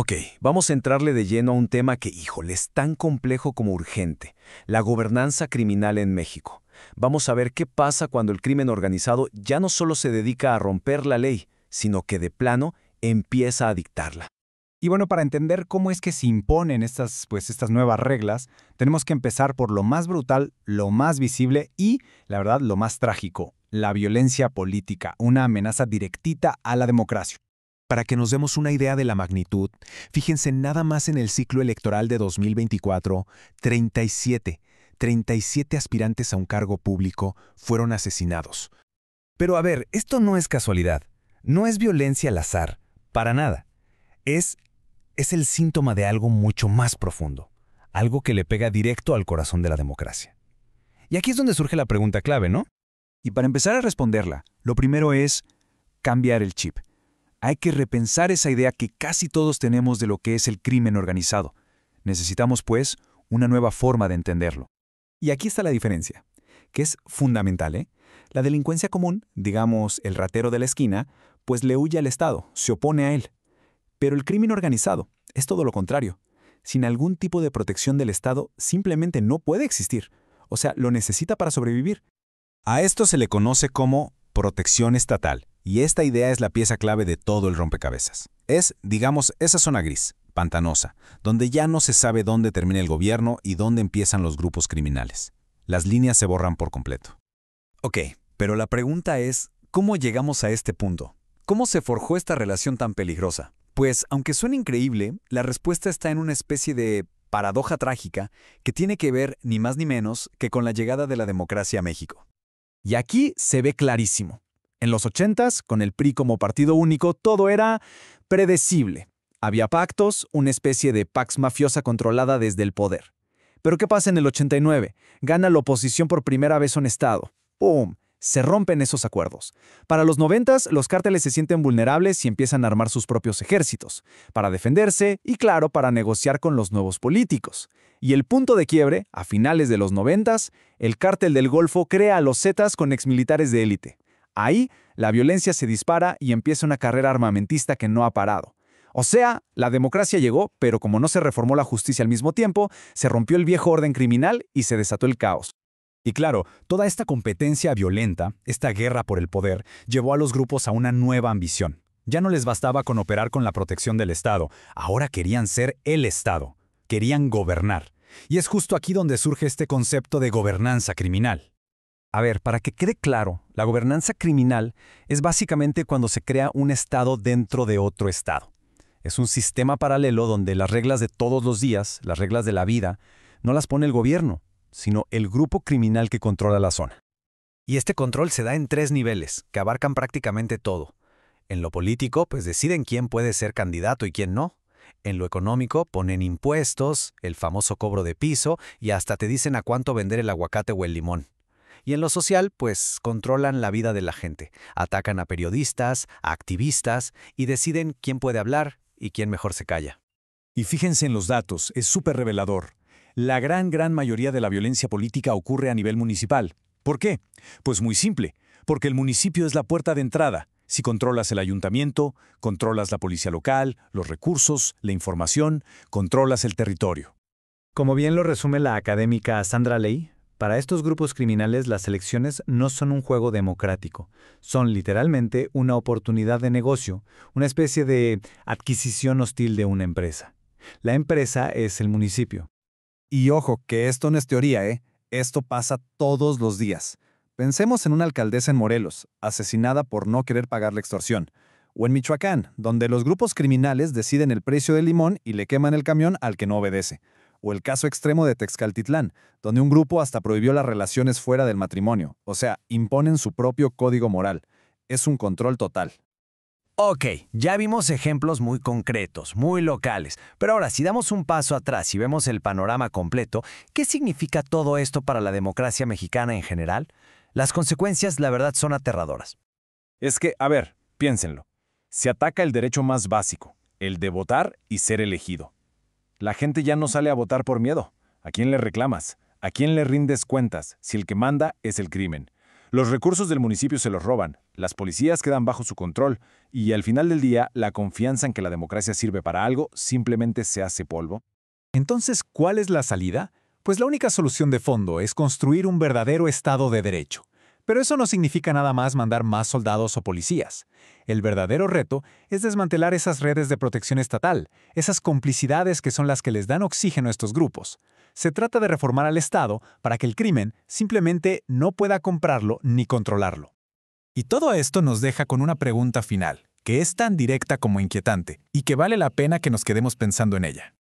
Ok, vamos a entrarle de lleno a un tema que, híjole, es tan complejo como urgente, la gobernanza criminal en México. Vamos a ver qué pasa cuando el crimen organizado ya no solo se dedica a romper la ley, sino que de plano empieza a dictarla. Y bueno, para entender cómo es que se imponen estas nuevas reglas, tenemos que empezar por lo más brutal, lo más visible y, la verdad, lo más trágico, la violencia política, una amenaza directita a la democracia. Para que nos demos una idea de la magnitud, fíjense nada más en el ciclo electoral de 2024, 37 aspirantes a un cargo público fueron asesinados. Pero a ver, esto no es casualidad, no es violencia al azar, para nada. Es el síntoma de algo mucho más profundo, algo que le pega directo al corazón de la democracia. Y aquí es donde surge la pregunta clave, ¿no? Y para empezar a responderla, lo primero es cambiar el chip. Hay que repensar esa idea que casi todos tenemos de lo que es el crimen organizado. Necesitamos, pues, una nueva forma de entenderlo. Y aquí está la diferencia, que es fundamental, ¿eh? La delincuencia común, digamos el ratero de la esquina, pues le huye al Estado, se opone a él. Pero el crimen organizado es todo lo contrario. Sin algún tipo de protección del Estado, simplemente no puede existir. O sea, lo necesita para sobrevivir. A esto se le conoce como protección estatal, y esta idea es la pieza clave de todo el rompecabezas. Es, digamos, esa zona gris, pantanosa, donde ya no se sabe dónde termina el gobierno y dónde empiezan los grupos criminales. Las líneas se borran por completo. Ok, pero la pregunta es, ¿cómo llegamos a este punto? ¿Cómo se forjó esta relación tan peligrosa? Pues, aunque suene increíble, la respuesta está en una especie de paradoja trágica que tiene que ver ni más ni menos que con la llegada de la democracia a México. Y aquí se ve clarísimo. En los 80s, con el PRI como partido único, todo era predecible. Había pactos, una especie de pax mafiosa controlada desde el poder. Pero ¿qué pasa en el 89? Gana la oposición por primera vez un estado. ¡Pum! Se rompen esos acuerdos. Para los 90s, los cárteles se sienten vulnerables y empiezan a armar sus propios ejércitos, para defenderse y, claro, para negociar con los nuevos políticos. Y el punto de quiebre, a finales de los 90s, el cártel del Golfo crea a los Zetas con exmilitares de élite. Ahí, la violencia se dispara y empieza una carrera armamentista que no ha parado. O sea, la democracia llegó, pero como no se reformó la justicia al mismo tiempo, se rompió el viejo orden criminal y se desató el caos. Y claro, toda esta competencia violenta, esta guerra por el poder, llevó a los grupos a una nueva ambición. Ya no les bastaba con operar con la protección del Estado, ahora querían ser el Estado, querían gobernar. Y es justo aquí donde surge este concepto de gobernanza criminal. A ver, para que quede claro, la gobernanza criminal es básicamente cuando se crea un Estado dentro de otro Estado. Es un sistema paralelo donde las reglas de todos los días, las reglas de la vida, no las pone el gobierno, sino el grupo criminal que controla la zona. Y este control se da en 3 niveles, que abarcan prácticamente todo. En lo político, pues deciden quién puede ser candidato y quién no. En lo económico, ponen impuestos, el famoso cobro de piso, y hasta te dicen a cuánto vender el aguacate o el limón. Y en lo social, pues controlan la vida de la gente, atacan a periodistas, a activistas, y deciden quién puede hablar y quién mejor se calla. Y fíjense en los datos, es súper revelador. La gran mayoría de la violencia política ocurre a nivel municipal. ¿Por qué? Pues muy simple, porque el municipio es la puerta de entrada. Si controlas el ayuntamiento, controlas la policía local, los recursos, la información, controlas el territorio. Como bien lo resume la académica Sandra Ley, para estos grupos criminales las elecciones no son un juego democrático, son literalmente una oportunidad de negocio, una especie de adquisición hostil de una empresa. La empresa es el municipio. Y ojo, que esto no es teoría, ¿eh? Esto pasa todos los días. Pensemos en una alcaldesa en Morelos, asesinada por no querer pagar la extorsión. O en Michoacán, donde los grupos criminales deciden el precio del limón y le queman el camión al que no obedece. O el caso extremo de Texcaltitlán, donde un grupo hasta prohibió las relaciones fuera del matrimonio. O sea, imponen su propio código moral. Es un control total. Ok, ya vimos ejemplos muy concretos, muy locales, pero ahora si damos un paso atrás y vemos el panorama completo, ¿qué significa todo esto para la democracia mexicana en general? Las consecuencias, la verdad, son aterradoras. Es que, a ver, piénsenlo. Se ataca el derecho más básico, el de votar y ser elegido. La gente ya no sale a votar por miedo. ¿A quién le reclamas? ¿A quién le rindes cuentas si el que manda es el crimen? Los recursos del municipio se los roban, las policías quedan bajo su control, y al final del día, la confianza en que la democracia sirve para algo simplemente se hace polvo. Entonces, ¿cuál es la salida? Pues la única solución de fondo es construir un verdadero Estado de Derecho. Pero eso no significa nada más mandar más soldados o policías. El verdadero reto es desmantelar esas redes de protección estatal, esas complicidades que son las que les dan oxígeno a estos grupos. Se trata de reformar al Estado para que el crimen simplemente no pueda comprarlo ni controlarlo. Y todo esto nos deja con una pregunta final, que es tan directa como inquietante, y que vale la pena que nos quedemos pensando en ella.